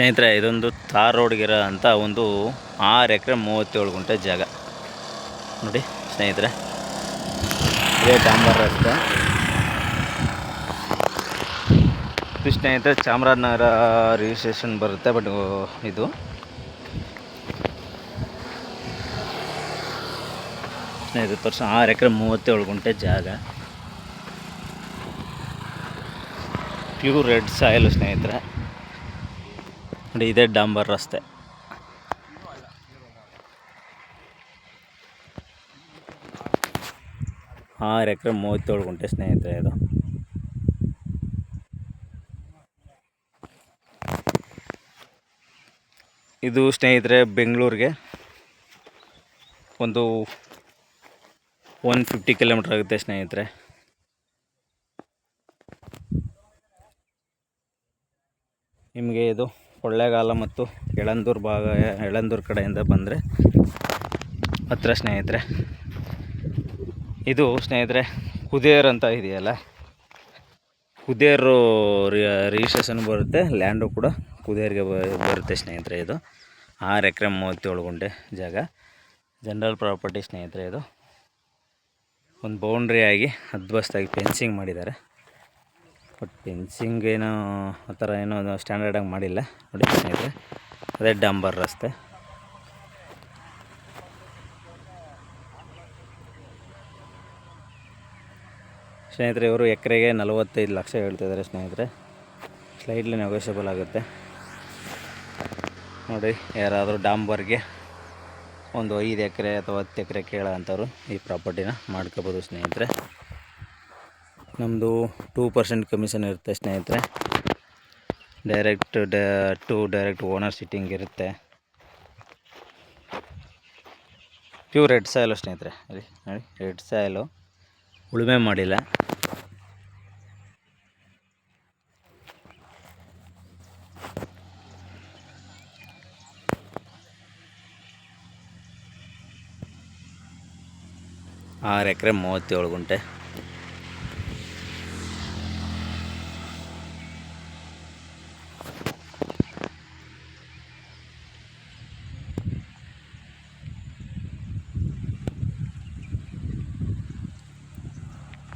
ಸ್ನೇಹಿತರೆ, ಇದೊಂದು ತಾರ್ ರೋಡ್ಗಿರೋ ಅಂತ ಒಂದು 6 ಎಕರೆ 37 ಗುಂಟೆ ಜಾಗ ನೋಡಿ ಸ್ನೇಹಿತರೆ. ಇದೇ ಡಾಂಬರ್ ರಸ್ತೆ. ಇದು ಸ್ನೇಹಿತರೆ ಚಾಮರಾಜನಗರ ರಿಜಿಸ್ಟ್ರೇಷನ್ ಬರುತ್ತೆ. ಬಟ್ ಇದು ಸ್ನೇಹಿತರೆ ತೋರಿಸ 6 ಎಕರೆ 37 ಗುಂಟೆ ಜಾಗ. ಪ್ಯೂರ್ ರೆಡ್ ಸಾಯಿಲ್ ಸ್ನೇಹಿತರೆ. ನೋಡಿ ಇದೇ ಡಾಂಬರ್ ರಸ್ತೆ. ಆರು ಎಕರೆ 37 ಗುಂಟೆ ಸ್ನೇಹಿತರೆ. ಇದು ಸ್ನೇಹಿತರೆ ಬೆಂಗಳೂರಿಗೆ ಒಂದು 150 ಕಿಲೋಮೀಟ್ರ್ ಆಗುತ್ತೆ ಸ್ನೇಹಿತರೆ. ನಿಮಗೆ ಇದು ಕೊಳ್ಳೇಗಾಲ ಮತ್ತು ಯಳಂದೂರು ಕಡೆಯಿಂದ ಬಂದರೆ ಹತ್ತಿರ ಸ್ನೇಹಿತರೆ. ಇದು ಸ್ನೇಹಿತರೆ ಕುದೇರ್ ಅಂತ ಇದೆಯಲ್ಲ, ಕುದೇರು ರಿಜಿಸ್ಟ್ರೇಷನ್ ಬರುತ್ತೆ. ಲ್ಯಾಂಡು ಕೂಡ ಕುದೇರ್ಗೆ ಬರುತ್ತೆ ಸ್ನೇಹಿತರೆ. ಇದು 6 ಎಕರೆ 37 ಗುಂಟೆ ಜಾಗ, ಜನರಲ್ ಪ್ರಾಪರ್ಟಿ ಸ್ನೇಹಿತರೆ. ಇದು ಒಂದು ಬೌಂಡ್ರಿ ಆಗಿ ಅದ್ಭುತವಾಗಿ ಫೆನ್ಸಿಂಗ್ ಮಾಡಿದ್ದಾರೆ. ಬಟ್ ಫೆನ್ಸಿಂಗ್ ಏನೋ ಆ ಥರ ಏನೋ ಸ್ಟ್ಯಾಂಡರ್ಡಾಗಿ ಮಾಡಿಲ್ಲ ನೋಡಿ ಸ್ನೇಹಿತರೆ. ಅದೇ ಡಾಂಬರ್ ರಸ್ತೆ. ಸ್ನೇಹಿತರೆ ಇವರು ಎಕರೆಗೆ 45 ಲಕ್ಷ ಹೇಳ್ತಿದ್ದಾರೆ ಸ್ನೇಹಿತರೆ. ಸ್ಲೈಟ್ಲಿ ನೆಗೋಷಿಯಬಲ್ ಆಗುತ್ತೆ ನೋಡಿ. ಯಾರಾದರೂ ಡಾಂಬರ್ಗೆ ಒಂದು 5 ಎಕರೆ ಅಥವಾ 10 ಎಕರೆ ಕೇಳೋ ಅಂಥವ್ರು ಈ ಪ್ರಾಪರ್ಟಿನ ಮಾಡ್ಕೋಬೋದು ಸ್ನೇಹಿತರೆ. ನಮ್ಮದು 2% ಕಮಿಷನ್ ಇರುತ್ತೆ ಸ್ನೇಹಿತರೆ. ಡೈರೆಕ್ಟ್ ಓನರ್ ಸಿಟ್ಟಿಂಗ್ ಇರುತ್ತೆ. ಪ್ಯೂರ್ ರೆಡ್ ಸಾಯಿಲು ಸ್ನೇಹಿತರೆ. ನೋಡಿ ರೆಡ್ ಸಾಯಿಲು, ಉಳುಮೆ ಮಾಡಿಲ್ಲ. ಆರು ಎಕರೆ 37 ಗುಂಟೆ.